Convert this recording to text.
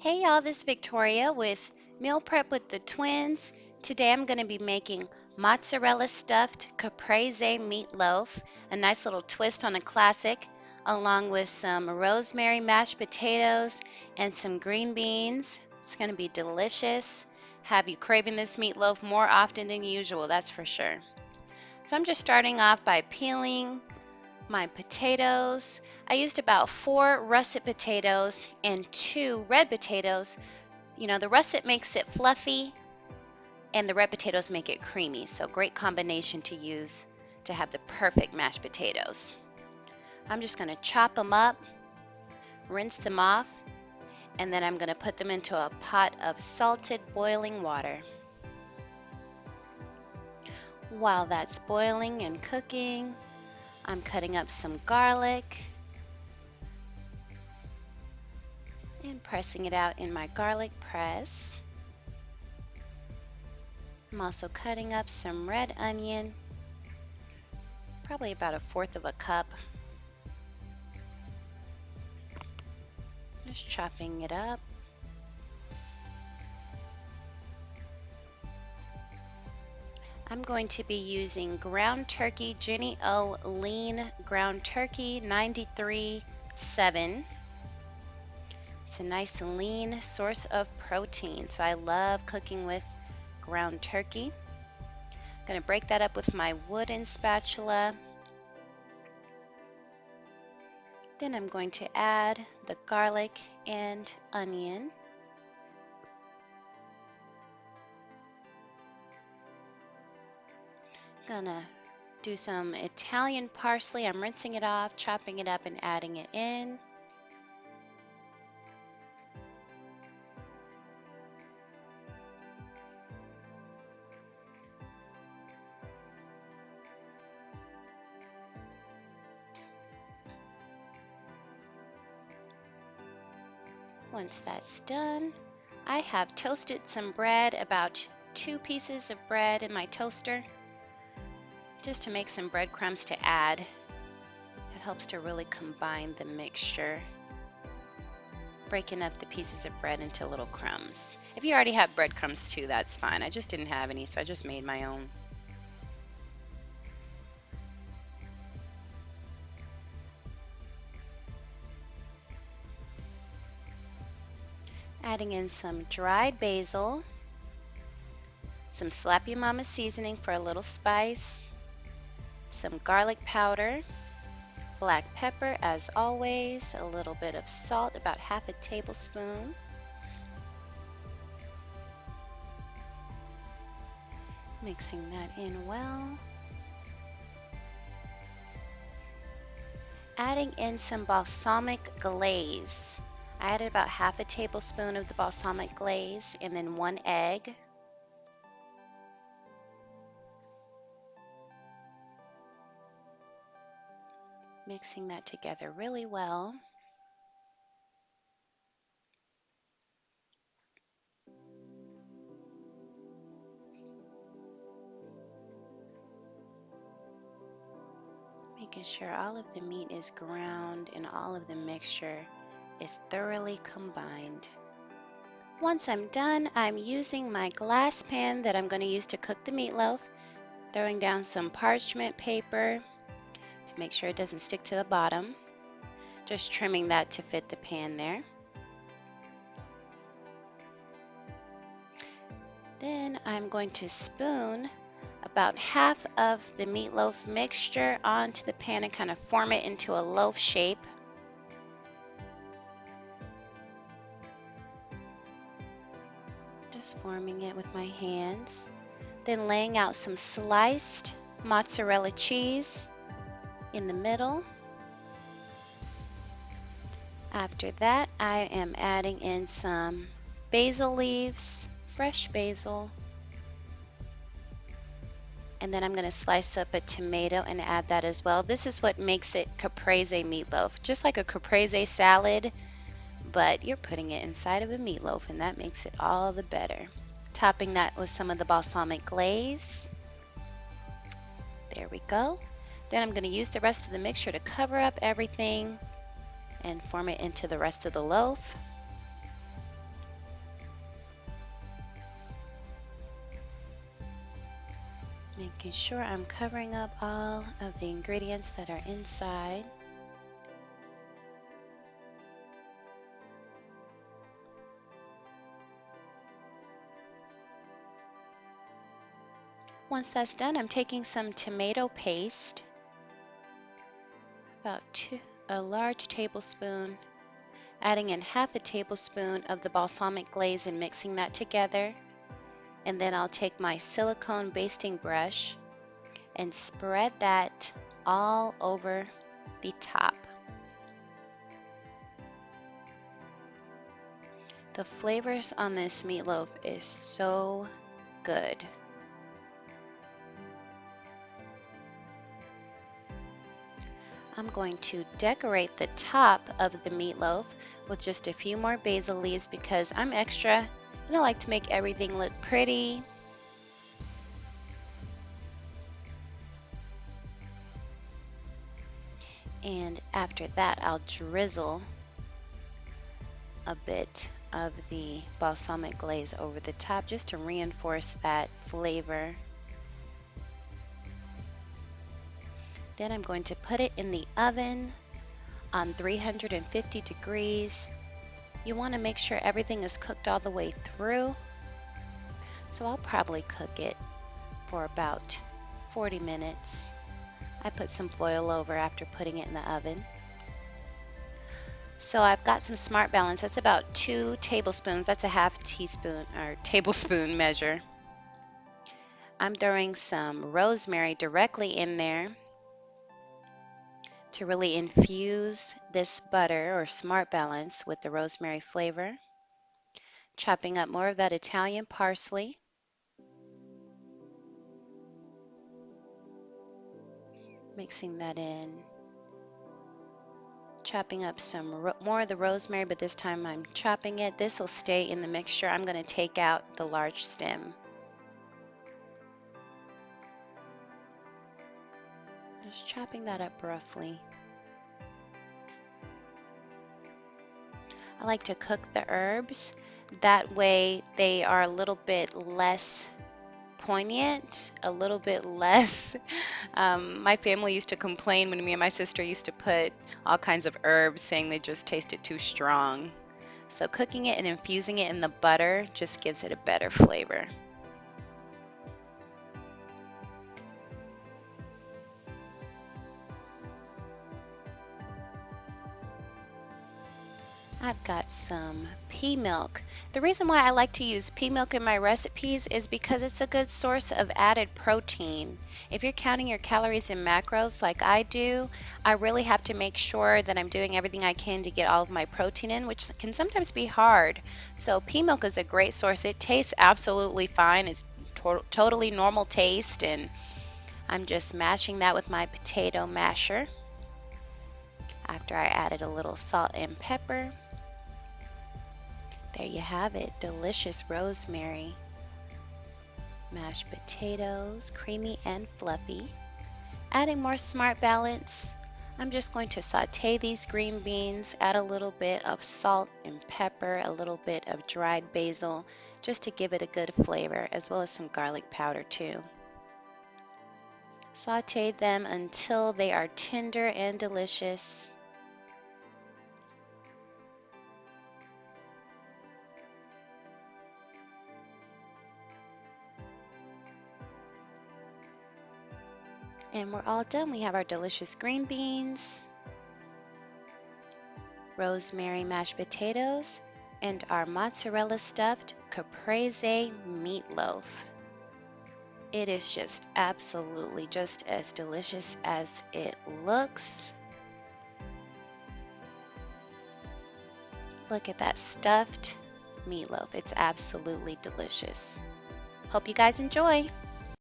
Hey y'all, this is Victoria with Meal Prep with the Twins. Today I'm going to be making mozzarella stuffed caprese meatloaf, a nice little twist on a classic, along with some rosemary mashed potatoes and some green beans. It's going to be delicious. Have you craving this meatloaf more often than usual, that's for sure. So I'm just starting off by peeling my potatoes. I used about 4 russet potatoes and 2 red potatoes. You know, the russet makes it fluffy and the red potatoes make it creamy. So great combination to use to have the perfect mashed potatoes. I'm just going to chop them up, rinse them off, and then I'm going to put them into a pot of salted boiling water. While that's boiling and cooking, I'm cutting up some garlic and pressing it out in my garlic press. I'm also cutting up some red onion, probably about 1/4 of a cup. Just chopping it up. I'm going to be using ground turkey Jennie lean ground turkey 93.7. It's a nice lean source of protein, so I love cooking with ground turkey. I'm going to break that up with my wooden spatula. Then I'm going to add the garlic and onion. Gonna do some Italian parsley. I'm rinsing it off, chopping it up, and adding it in. Once that's done, I have toasted some bread, about 2 pieces of bread in my toaster, just to make some breadcrumbs to add. It helps to really combine the mixture, breaking up the pieces of bread into little crumbs. If you already have breadcrumbs too, that's fine. I just didn't have any, so I just made my own. Adding in some dried basil, some Slap Your Mama seasoning for a little spice, some garlic powder, black pepper as always, a little bit of salt, about 1/2 tablespoon. Mixing that in well. Adding in some balsamic glaze. I added about 1/2 tablespoon of the balsamic glaze and then 1 egg. Mixing that together really well. Making sure all of the meat is ground and all of the mixture is thoroughly combined. Once I'm done, I'm using my glass pan that I'm going to use to cook the meatloaf, throwing down some parchment paper to make sure it doesn't stick to the bottom. Just trimming that to fit the pan there. Then I'm going to spoon about 1/2 of the meatloaf mixture onto the pan and kind of form it into a loaf shape. Just forming it with my hands. Then laying out some sliced mozzarella cheese in the middle. After that, I am adding in some basil leaves, fresh basil. And then I'm going to slice up a tomato and add that as well. This is what makes it caprese meatloaf. Just like a caprese salad, but you're putting it inside of a meatloaf, and that makes it all the better. Topping that with some of the balsamic glaze. There we go. Then I'm going to use the rest of the mixture to cover up everything and form it into the rest of the loaf. Making sure I'm covering up all of the ingredients that are inside. Once that's done, I'm taking some tomato paste, about a large tablespoon, adding in half a tablespoon of the balsamic glaze and mixing that together. And then I'll take my silicone basting brush and spread that all over the top. The flavors on this meatloaf is so good. I'm going to decorate the top of the meatloaf with just a few more basil leaves because I'm extra and I like to make everything look pretty. And after that, I'll drizzle a bit of the balsamic glaze over the top just to reinforce that flavor. Then I'm going to put it in the oven on 350 degrees. You want to make sure everything is cooked all the way through. So I'll probably cook it for about 40 minutes. I put some foil over after putting it in the oven. So I've got some Smart Balance. That's about 2 tablespoons. That's a half teaspoon or tablespoon measure. I'm throwing some rosemary directly in there to really infuse this butter or Smart Balance with the rosemary flavor. Chopping up more of that Italian parsley. Mixing that in. Chopping up some more of the rosemary, but this time I'm chopping it. This will stay in the mixture. I'm going to take out the large stem. Just chopping that up roughly. I like to cook the herbs. That way they are a little bit less poignant, a little bit less. My family used to complain when me and my sister used to put all kinds of herbs, saying they just tasted too strong. So cooking it and infusing it in the butter just gives it a better flavor. I've got some pea milk. The reason why I like to use pea milk in my recipes is because it's a good source of added protein. If you're counting your calories and macros like I do, I really have to make sure that I'm doing everything I can to get all of my protein in, which can sometimes be hard. So pea milk is a great source. It tastes absolutely fine. It's totally normal taste, and I'm just mashing that with my potato masher after I added a little salt and pepper. There you have it, delicious rosemary. Mashed potatoes, creamy and fluffy. Adding more Smart Balance, I'm just going to saute these green beans, add a little bit of salt and pepper, a little bit of dried basil, just to give it a good flavor, as well as some garlic powder too. Saute them until they are tender and delicious. And we're all done. We have our delicious green beans, rosemary mashed potatoes, and our mozzarella stuffed caprese meatloaf. It is just absolutely just as delicious as it looks. Look at that stuffed meatloaf. It's absolutely delicious. Hope you guys enjoy.